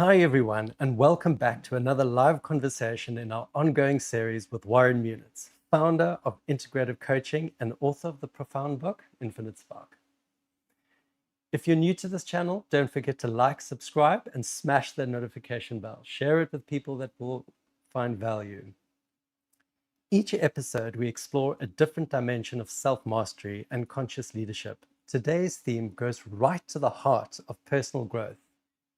Hi, everyone, and welcome back to another live conversation in our ongoing series with Warren Munitz, founder of Integrative Coaching and author of the profound book, Infinite Spark. If you're new to this channel, don't forget to like, subscribe, and smash that notification bell. Share it with people that will find value. Each episode, we explore a different dimension of self-mastery and conscious leadership. Today's theme goes right to the heart of personal growth.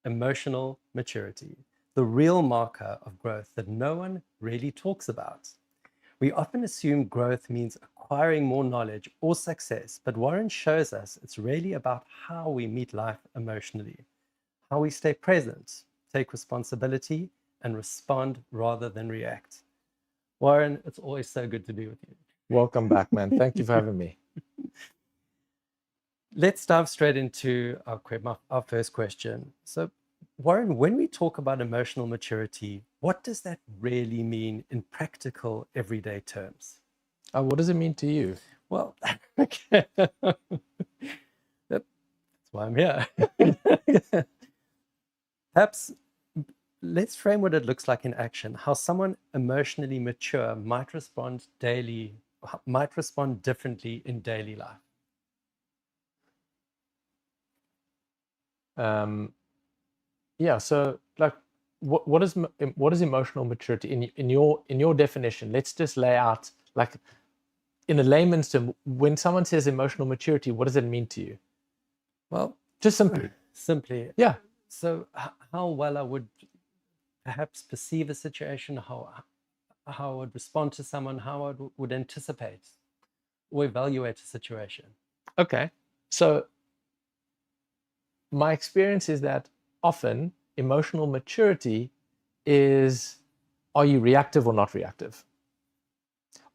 Emotional maturity, the real marker of growth that no one really talks about. We often assume growth means acquiring more knowledge or success, but Warren shows us it's really about how we meet life emotionally, how we stay present, take responsibility, and respond rather than react. Warren, it's always so good to be with you. Welcome back, man. Thank you for having me. Let's dive straight into our first question. So, Warren, when we talk about emotional maturity, what does that really mean in practical, everyday terms? What does it mean to you? Well, okay. That's why I'm here. Perhaps let's frame what it looks like in action, how someone emotionally mature might respond differently in daily life. Yeah, so like what is emotional maturity in your definition? Let's just lay out, like, in a layman's term, when someone says emotional maturity, what does it mean to you? Well, just simply. Yeah. So how well I would perhaps perceive a situation, how I would respond to someone, how I would anticipate or evaluate a situation. Okay. So my experience is that often emotional maturity is, are you reactive or not reactive?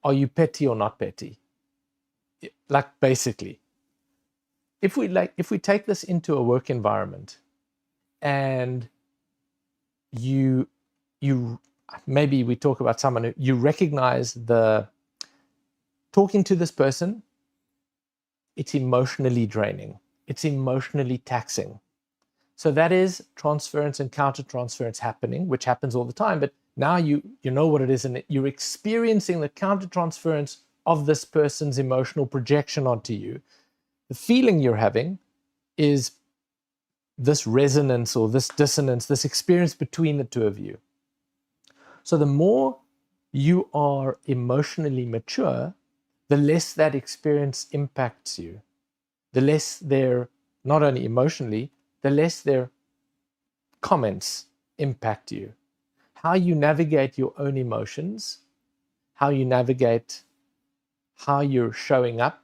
Are you petty or not petty? Like, basically, if we take this into a work environment, and you maybe we talk about someone who you recognize talking to this person, it's emotionally draining, it's emotionally taxing. So that is transference and counter-transference happening, which happens all the time. But now you know what it is, and you're experiencing the counter-transference of this person's emotional projection onto you. The feeling you're having is this resonance or this dissonance, this experience between the two of you. So the more you are emotionally mature, the less that experience impacts you. The less they're, not only emotionally, the less their comments impact you. How you navigate your own emotions, how you navigate how you're showing up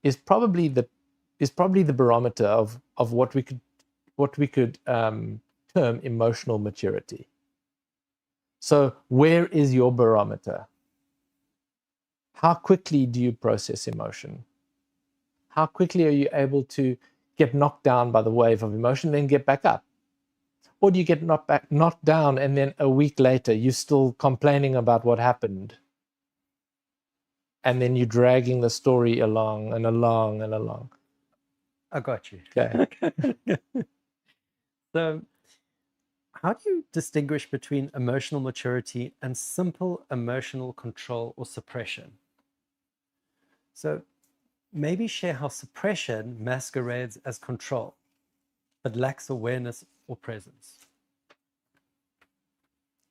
is probably the barometer of what we could term emotional maturity. So where is your barometer? How quickly do you process emotion? How quickly are you able to get knocked down by the wave of emotion, then get back up? Or do you get knocked down, and then a week later you're still complaining about what happened, and then you're dragging the story along and along and along? I got you. Okay. So how do you distinguish between emotional maturity and simple emotional control or suppression? So maybe share how suppression masquerades as control, but lacks awareness or presence.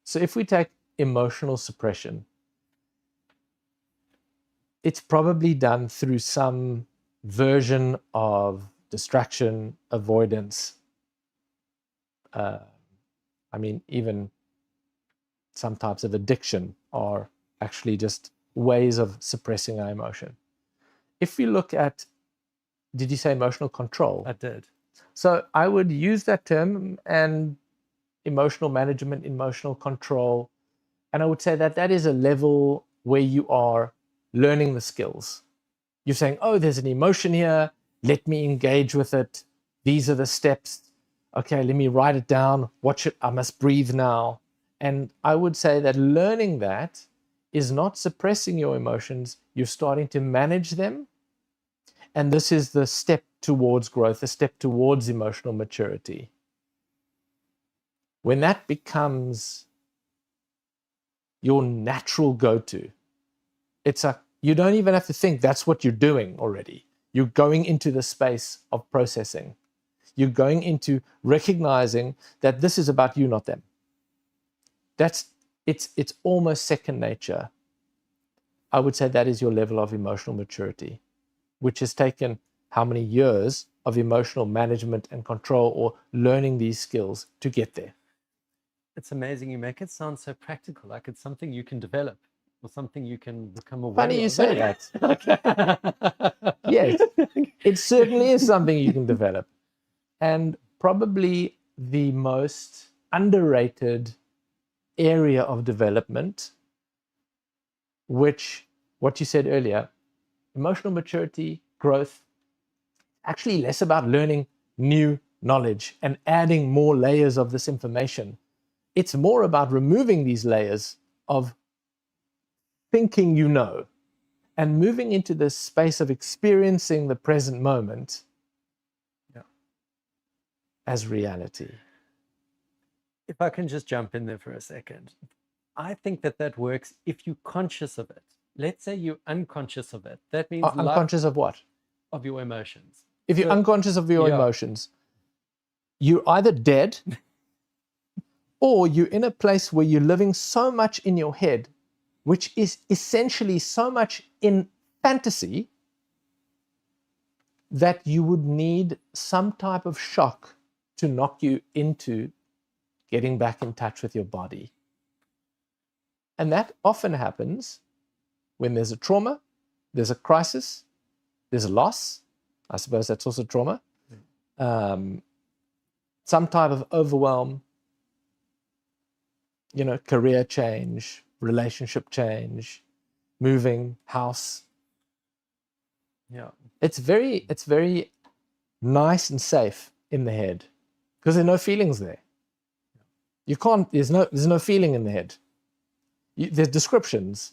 So if we take emotional suppression, it's probably done through some version of distraction, avoidance. I mean, even some types of addiction are actually just ways of suppressing our emotion. If we look at, did you say emotional control? I did. So I would use that term, and emotional management, emotional control. And I would say that that is a level where you are learning the skills. You're saying, oh, there's an emotion here. Let me engage with it. These are the steps. Okay, let me write it down. I must breathe now. And I would say that learning that is not suppressing your emotions. You're starting to manage them. And this is the step towards growth, a step towards emotional maturity. when that becomes your natural go-to, it's like you don't even have to think that's what you're doing already. You're going into the space of processing. You're going into recognizing that this is about you, not them. It's almost second nature. I would say that is your level of emotional maturity, which has taken how many years of emotional management and control or learning these skills to get there. It's amazing. You make it sound so practical, like it's something you can develop or something you can become aware of. Funny you say that. Yes, it certainly is something you can develop. And probably the most underrated area of development, which, what you said earlier, emotional maturity, growth, actually less about learning new knowledge and adding more layers of this information. It's more about removing these layers of thinking you know and moving into this space of experiencing the present moment as reality. If I can just jump in there for a second, I think that works if you're conscious of it. Let's say you're unconscious of it. That means unconscious of what? Of your emotions. If you're unconscious of your emotions, you're either dead or you're in a place where you're living so much in your head, which is essentially so much in fantasy, that you would need some type of shock to knock you into getting back in touch with your body. And that often happens when there's a trauma, there's a crisis, there's a loss. I suppose that's also trauma. Some type of overwhelm, career change, relationship change, moving house. Yeah. It's very nice and safe in the head because there are no feelings there. There's no feeling in the head. There's descriptions,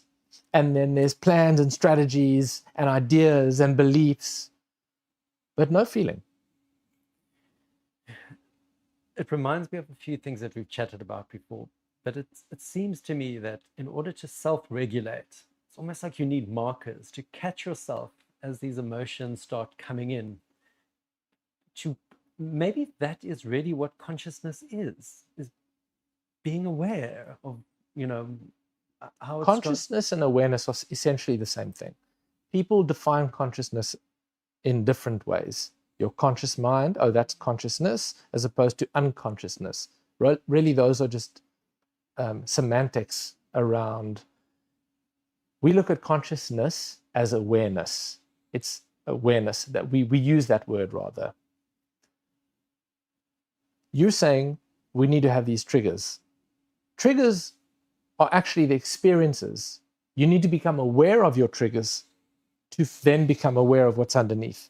and then there's plans and strategies and ideas and beliefs, but no feeling. It reminds me of a few things that we've chatted about before, but it seems to me that in order to self-regulate, it's almost like you need markers to catch yourself as these emotions start coming in. Maybe that is really what consciousness is being aware of, how consciousness and awareness are essentially the same thing. People define consciousness in different ways. Your conscious mind, that's consciousness, as opposed to unconsciousness. Really, those are just semantics around. We look at consciousness as awareness. It's awareness that we use that word rather. You're saying we need to have these triggers. Triggers are actually the experiences. You need to become aware of your triggers to then become aware of what's underneath.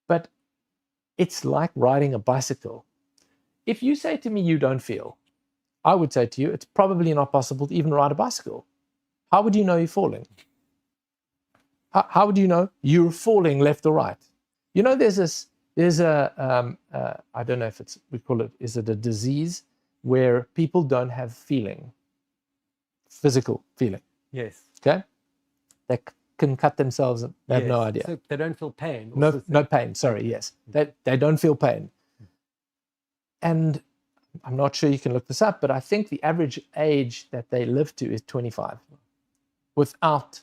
But it's like riding a bicycle. If you say to me you don't feel, I would say to you it's probably not possible to even ride a bicycle. How would you know you're falling? How would you know you're falling left or right? There's a I don't know if is it a disease where people don't have feeling, physical feeling. Yes. Okay? They can cut themselves and they have no idea. So they don't feel pain. No pain, sorry, yes. They don't feel pain. And I'm not sure you can look this up, but I think the average age that they live to is 25 without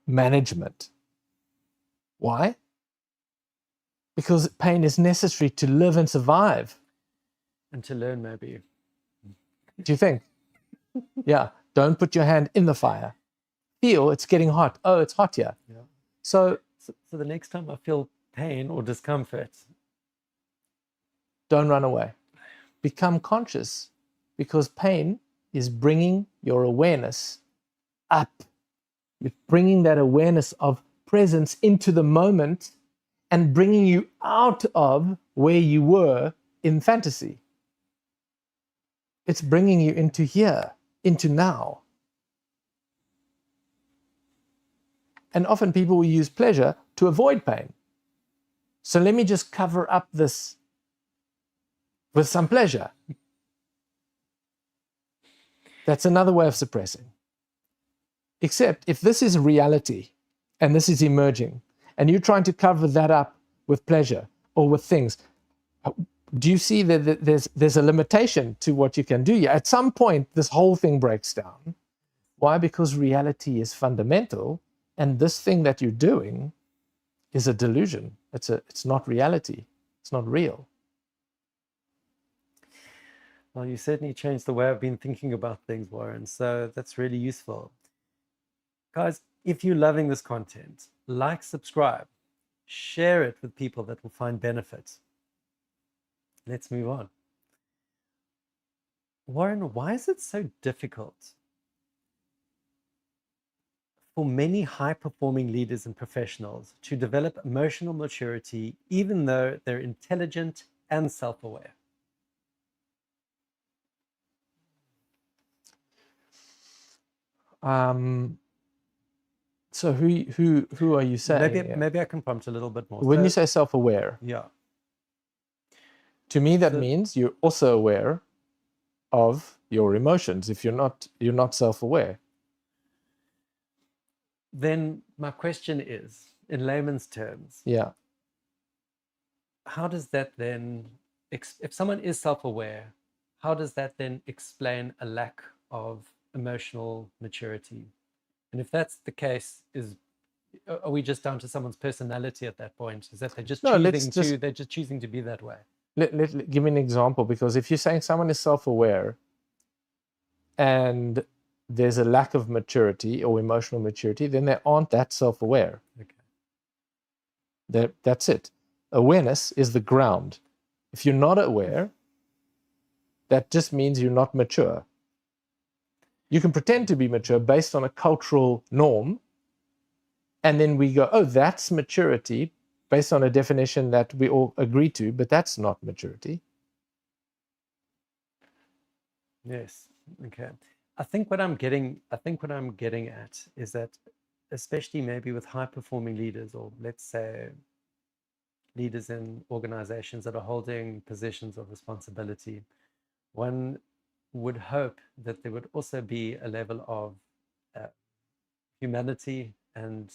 management. Why? Because pain is necessary to live and survive. And to learn, maybe. Do you think? Yeah. Don't put your hand in the fire. Feel it's getting hot. Oh, it's hot here. Yeah. So the next time I feel pain or discomfort, don't run away. Become conscious, because pain is bringing your awareness up. You're bringing that awareness of presence into the moment and bringing you out of where you were in fantasy. It's bringing you into here, into now. And often people will use pleasure to avoid pain. So let me just cover up this with some pleasure. That's another way of suppressing. Except if this is reality and this is emerging and you're trying to cover that up with pleasure or with things, do you see that there's a limitation to what you can do? Yeah, at some point, this whole thing breaks down. Why? Because reality is fundamental, and this thing that you're doing is a delusion. It's not reality. It's not real. Well, you certainly changed the way I've been thinking about things, Warren. So that's really useful. Guys, if you're loving this content, like, subscribe, share it with people that will find benefit. Let's move on. Warren, why is it so difficult for many high-performing leaders and professionals to develop emotional maturity, even though they're intelligent and self-aware? So who are you saying? Maybe I can prompt a little bit more. When you say self-aware, yeah, to me that means you're also aware of your emotions. If you're not self-aware. Then my question is, in layman's terms, Yeah. how does that then, if someone is self-aware, how does that then explain a lack of emotional maturity? And if that's the case, are we just down to someone's personality at that point? Is that they're just choosing to be that way? Give me an example, because if you're saying someone is self-aware and there's a lack of maturity or emotional maturity, then they aren't that self-aware. Okay. That's it. Awareness is the ground. If you're not aware, that just means you're not mature. You can pretend to be mature based on a cultural norm, and then we go, oh, that's maturity, based on a definition that we all agree to, but that's not maturity. Yes. Okay. I think what I'm getting at is that, especially maybe with high-performing leaders, or let's say leaders in organizations that are holding positions of responsibility, one would hope that there would also be a level of humanity and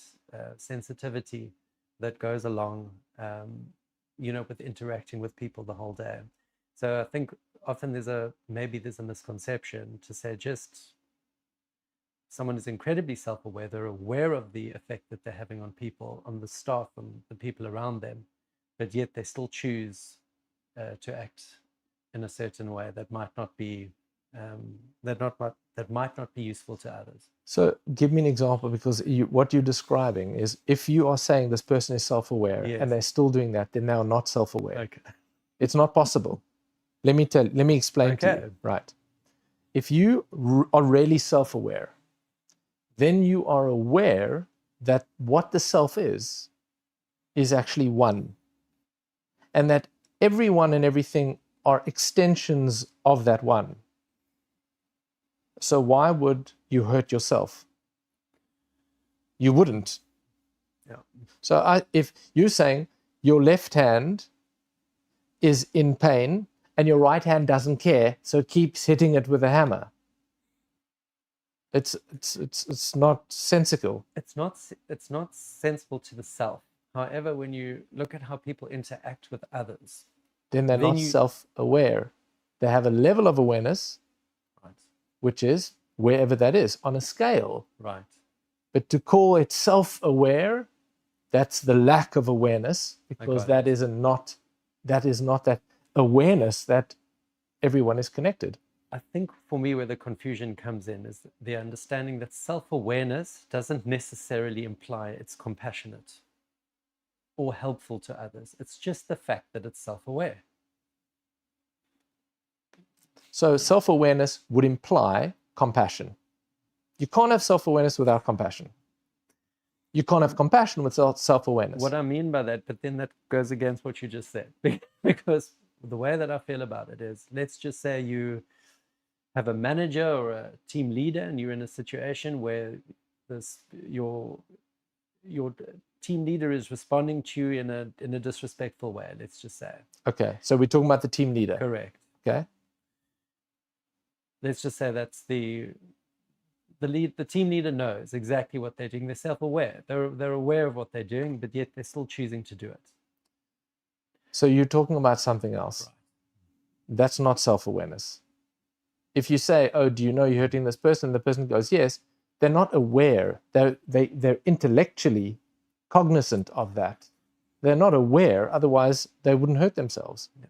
sensitivity that goes along, with interacting with people the whole day. So I think often there's a misconception to say just someone is incredibly self-aware, they're aware of the effect that they're having on people, on the staff, and the people around them, but yet they still choose to act in a certain way that might not be useful to others. So give me an example, because what you're describing is, if you are saying this person is self-aware, yes, and they're still doing that, then they're not self-aware. Okay. It's not possible. Let me explain to you. Right. If you are really self-aware, then you are aware that what the self is actually one. And that everyone and everything are extensions of that one. So why would you hurt yourself? You wouldn't. Yeah. So if you're saying your left hand is in pain and your right hand doesn't care, so it keeps hitting it with a hammer, it's not sensical. It's not sensible to the self. However, when you look at how people interact with others, then they're not self-aware. They have a level of awareness, right, which is wherever that is on a scale. Right. But to call it self-aware, that's the lack of awareness, because that is not that awareness that everyone is connected. I think for me where the confusion comes in is the understanding that self-awareness doesn't necessarily imply it's compassionate or helpful to others. It's just the fact that it's self-aware. So self-awareness would imply compassion. You can't have self-awareness without compassion. You can't have compassion without self-awareness. What I mean by that, but then that goes against what you just said. Because the way that I feel about it is, let's just say you have a manager or a team leader and you're in a situation where your team leader is responding to you in a disrespectful way, let's just say. Okay, so we're talking about the team leader. Correct. Okay. let's just say that's the team leader knows exactly what they're doing. They're self-aware. They're aware of what they're doing, but yet they're still choosing to do it. So you're talking about something else. Right. That's not self-awareness. If you say, oh, do you know you're hurting this person? The person goes, yes. They're not aware. They're intellectually cognizant of that. They're not aware. Otherwise, they wouldn't hurt themselves. Yeah.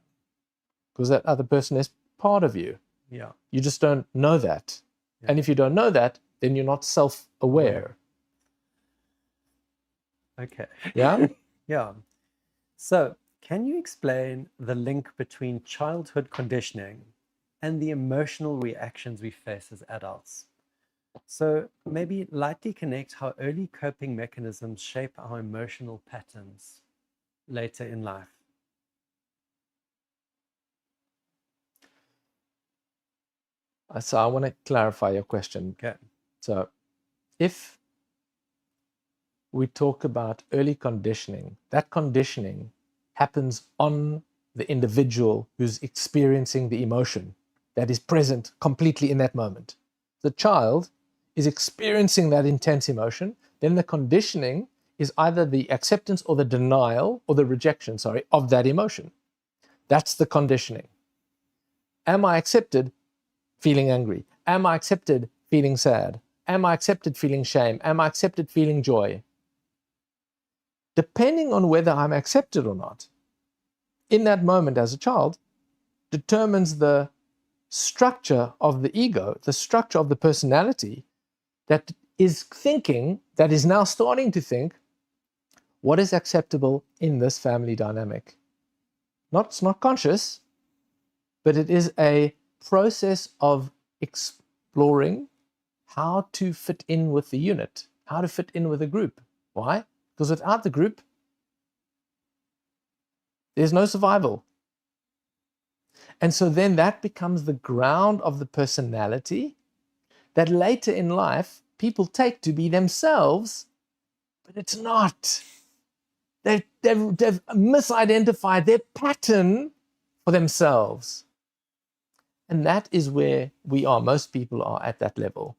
Because that other person is part of you. Yeah. You just don't know that. Yeah. And if you don't know that, then you're not self-aware. Okay. Yeah? Yeah. So, can you explain the link between childhood conditioning and the emotional reactions we face as adults? So, maybe lightly connect how early coping mechanisms shape our emotional patterns later in life. So I want to clarify your question. Okay. So if we talk about early conditioning, that conditioning happens on the individual who's experiencing the emotion that is present completely in that moment. The child is experiencing that intense emotion, then the conditioning is either the acceptance or the denial or the rejection, of that emotion. That's the conditioning. Am I accepted? Feeling angry? Am I accepted feeling sad? Am I accepted feeling shame? Am I accepted feeling joy? Depending on whether I'm accepted or not, in that moment as a child, determines the structure of the ego, the structure of the personality that is thinking, that is now starting to think, what is acceptable in this family dynamic? It's not conscious, but it is a process of exploring how to fit in with the unit, how to fit in with the group. Why? Because without the group, there's no survival. And so then that becomes the ground of the personality that later in life people take to be themselves, but it's not. They've misidentified their pattern for themselves. And that is where we are. Most people are at that level.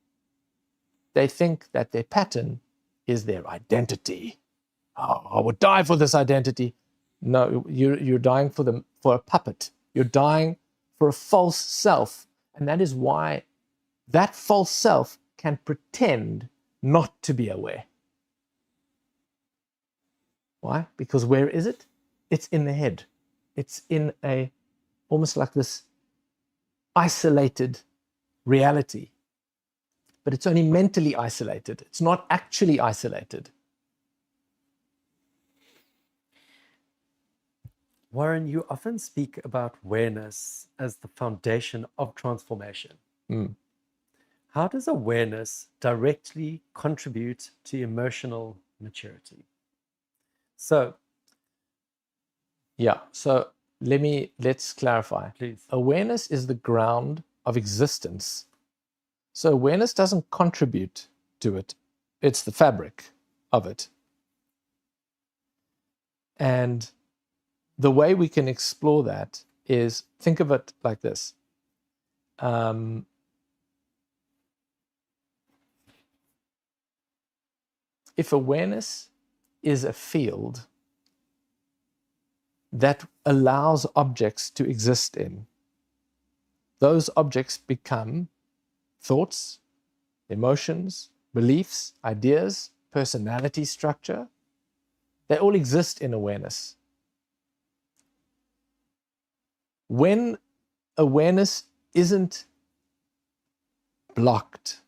They think that their pattern is their identity. Oh, I would die for this identity. No, you're dying for a puppet. You're dying for a false self. And that is why that false self can pretend not to be aware. Why? Because where is it? It's in the head. It's in almost like this isolated reality. But it's only mentally isolated. It's not actually isolated. Warren, you often speak about awareness as the foundation of transformation. How does awareness directly contribute to emotional maturity? So let's clarify. Please. Awareness is the ground of existence. So awareness doesn't contribute to it. It's the fabric of it. And the way we can explore that is, think of it like this. If awareness is a field that allows objects to exist in, those objects become thoughts, emotions, beliefs, ideas, personality structure. They all exist in awareness. When awareness isn't blocked,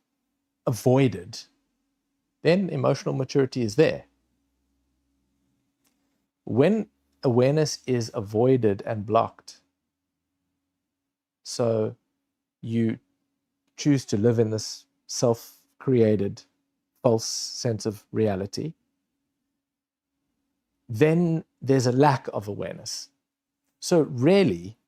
avoided, then emotional maturity is there. When awareness is avoided and blocked, so you choose to live in this self-created false sense of reality, then there's a lack of awareness. So really,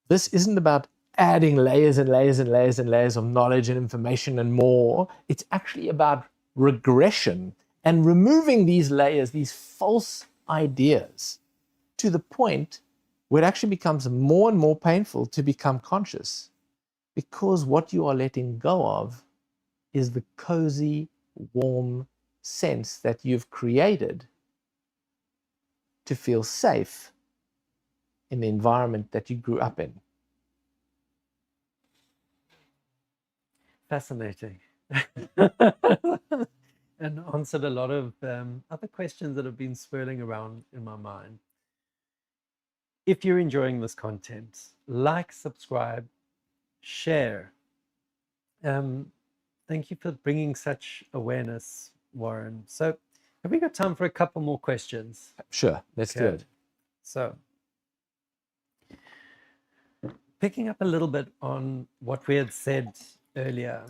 this isn't about adding layers and layers and layers and layers of knowledge and information and more. It's actually about regression and removing these layers, these false ideas, to the point where it actually becomes more and more painful to become conscious. Because what you are letting go of is the cozy, warm sense that you've created to feel safe in the environment that you grew up in. Fascinating. And answered a lot of other questions that have been swirling around in my mind. If you're enjoying this content, like, subscribe, share. Thank you for bringing such awareness, Warren. So, have we got time for a couple more questions? Sure, let's do it. So, picking up a little bit on what we had said earlier,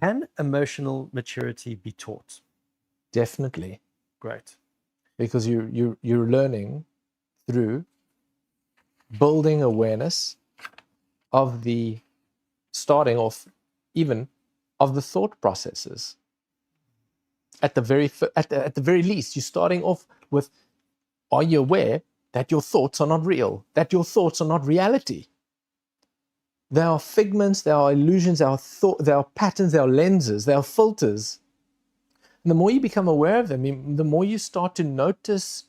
can emotional maturity be taught? Definitely. Great. Because you're learning through building awareness of the starting off, even of the thought processes. At the very least, you're starting off with, are you aware that your thoughts are not real, that your thoughts are not reality? They are figments, they are illusions, they are patterns, they are lenses, they are filters. And the more you become aware of them, the more you start to notice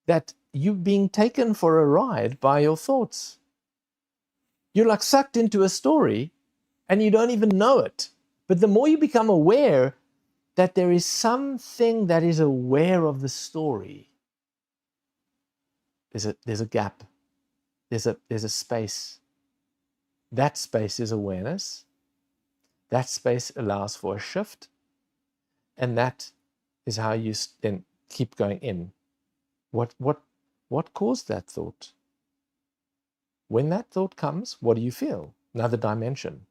that you're being taken for a ride by your thoughts. You're like sucked into a story and you don't even know it. But the more you become aware that there is something that is aware of the story, there's a gap, there's a space. That space is awareness. That space allows for a shift. And that is how you then keep going in. What caused that thought? When that thought comes, what do you feel? Another dimension.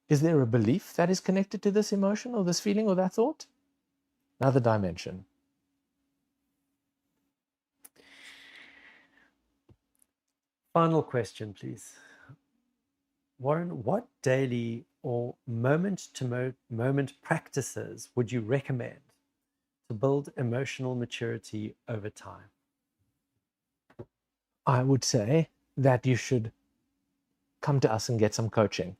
Is there a belief that is connected to this emotion or this feeling or that thought? Another dimension. Final question, please. Warren, what daily or moment-to-moment practices would you recommend to build emotional maturity over time? I would say that you should come to us and get some coaching.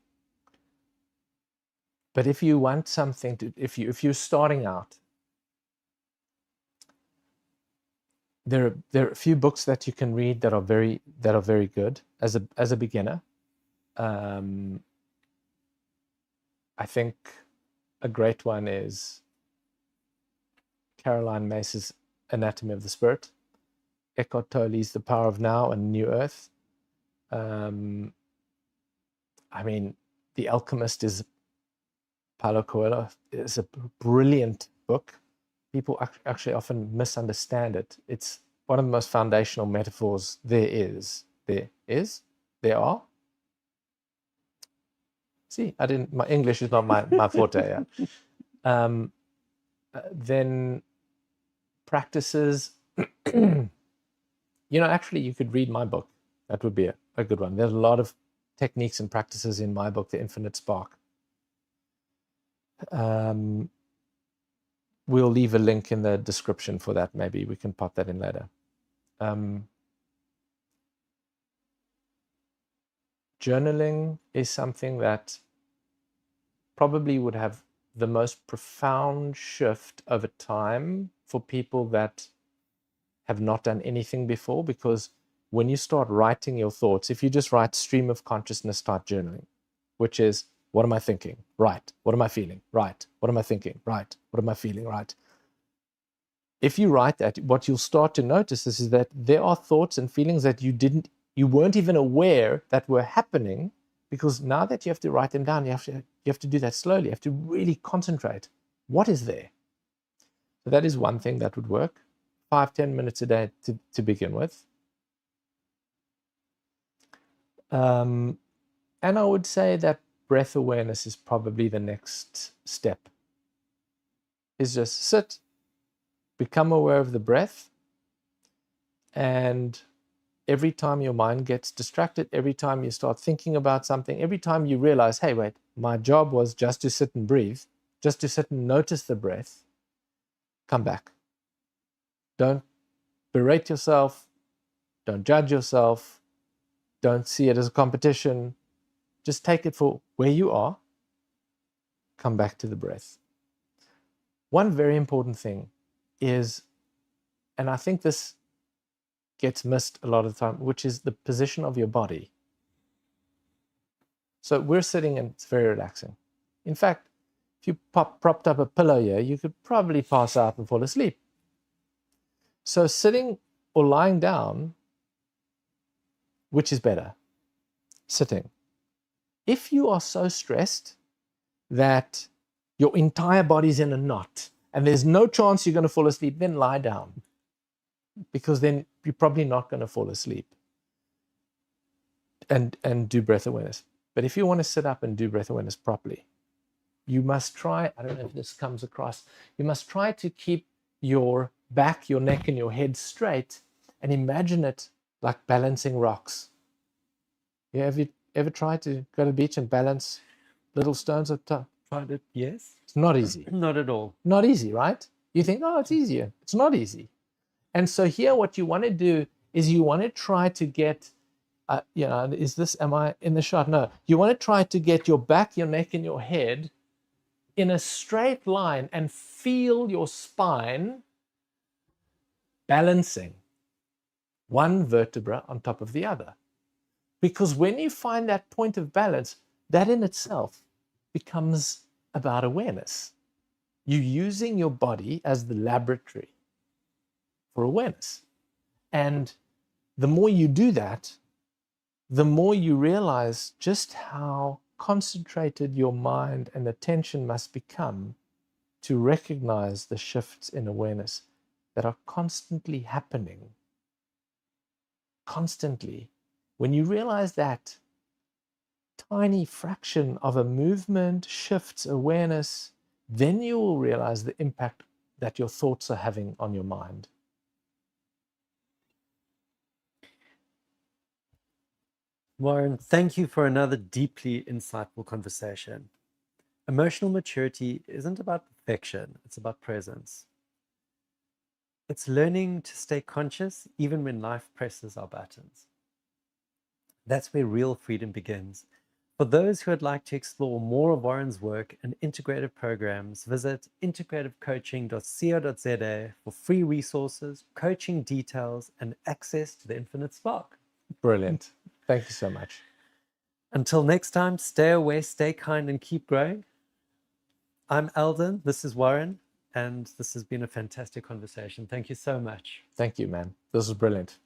But if you want something to, if you're starting out, there are a few books that you can read that are very good as a beginner. I think a great one is Caroline Mace's Anatomy of the Spirit, Eckhart Tolle's The Power of Now and New Earth. I mean, The Alchemist is Paulo Coelho. It's a brilliant book. People actually often misunderstand it. It's one of the most foundational metaphors there is. There are. See, my English is not my forte. Yeah. Then practices. Actually, you could read my book. That would be a good one. There's a lot of techniques and practices in my book, The Infinite Spark. We'll leave a link in the description for that. Maybe we can pop that in later. Journaling is something that probably would have the most profound shift over time for people that have not done anything before, because when you start writing your thoughts, if you just write stream of consciousness, start journaling, which is, what am I thinking? Right. What am I feeling? Right. What am I thinking? Right. What am I feeling? Right. If you write that, what you'll start to notice is that there are thoughts and feelings that you weren't even aware that were happening, because now that you have to write them down, you have to do that slowly. You have to really concentrate. What is there? So that is one thing that would work. 5-10 minutes a day to begin with. And I would say that breath awareness is probably the next step. Is just sit, become aware of the breath, and every time your mind gets distracted, every time you start thinking about something, every time you realize, hey, wait, my job was just to sit and breathe, just to sit and notice the breath, come back. Don't berate yourself. Don't judge yourself. Don't see it as a competition. Just take it for where you are. Come back to the breath. One very important thing is, and I think this gets missed a lot of the time, which is the position of your body. So we're sitting and it's very relaxing. In fact, if you propped up a pillow here, you could probably pass out and fall asleep. So sitting or lying down, which is better? Sitting. If you are so stressed that your entire body's in a knot and there's no chance you're going to fall asleep, then lie down, because then you're probably not going to fall asleep, and do breath awareness. But if you want to sit up and do breath awareness properly, you must try, I don't know if this comes across, you must try to keep your back, your neck, and your head straight, and imagine it like balancing rocks. Yeah, have you ever tried to go to the beach and balance little stones at the top? Tried it, yes. It's not easy. Not at all. Not easy, right? You think, oh, it's easier. It's not easy. And so here, what you want to do is you want to try to get, am I in the shot? No. You want to try to get your back, your neck, and your head in a straight line and feel your spine balancing one vertebra on top of the other. Because when you find that point of balance, that in itself becomes about awareness. You're using your body as the laboratory for awareness. And the more you do that, the more you realize just how concentrated your mind and attention must become to recognize the shifts in awareness that are constantly happening. Constantly. When you realize that tiny fraction of a movement shifts awareness, then you will realize the impact that your thoughts are having on your mind. Warren, thank you for another deeply insightful conversation. Emotional maturity isn't about perfection, it's about presence. It's learning to stay conscious even when life presses our buttons. That's where real freedom begins. For those who would like to explore more of Warren's work and integrative programs, visit integrativecoaching.co.za for free resources, coaching details, and access to the infinite spark. Brilliant. Thank you so much. Until next time, stay aware, stay kind, and keep growing. I'm Aldon, this is Warren, and this has been a fantastic conversation. Thank you so much. Thank you, man. This was brilliant.